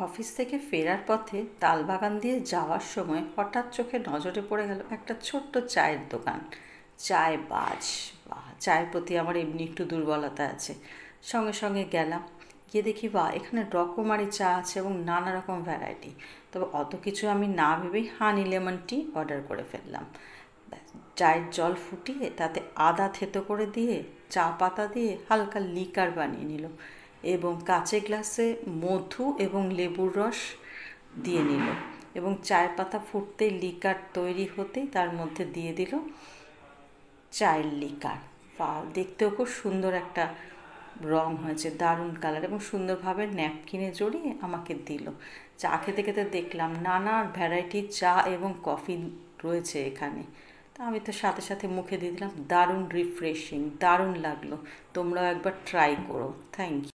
Office থেকে ফেরার পথে তালবাগান দিয়ে যাওয়ার সময় হঠাৎ চোখে নজরে পড়ে গেল একটা ছোট্ট চায়ের দোকান। চায় বাজ। চায়ের প্রতি আমার এমনি একটু দুর্বলতা আছে। সঙ্গে সঙ্গে গেলাম, গিয়ে দেখি এখানে রকমারি চা আছে এবং নানা রকম ভ্যারাইটি। তবে অত কিছু আমি না ভেবেই হানি লেমন টি অর্ডার করে ফেললাম। চায়ের জল ফুটিয়ে তাতে আদা থেতো করে দিয়ে চা পাতা দিয়ে হালকা লিকার বানিয়ে নিল এবং কাঁচে গ্লাসে মধু এবং লেবুর রস দিয়ে নিল এবং চায়ের পাতা ফুটতেই লিকার তৈরি হতেই তার মধ্যে দিয়ে দিল চায়ের লিকার। দেখতেও খুব সুন্দর একটা রং হয়েছে, দারুণ কালার, এবং সুন্দরভাবে ন্যাপকিনে জড়িয়ে আমাকে দিল। চা খেতে খেতে দেখলাম নানা ভ্যারাইটির চা এবং কফি রয়েছে এখানে। তা আমি তো সাথে সাথে মুখে দিয়ে দিলাম। দারুণ রিফ্রেশিং, দারুণ লাগলো। তোমরাও একবার ট্রাই করো। Thank you.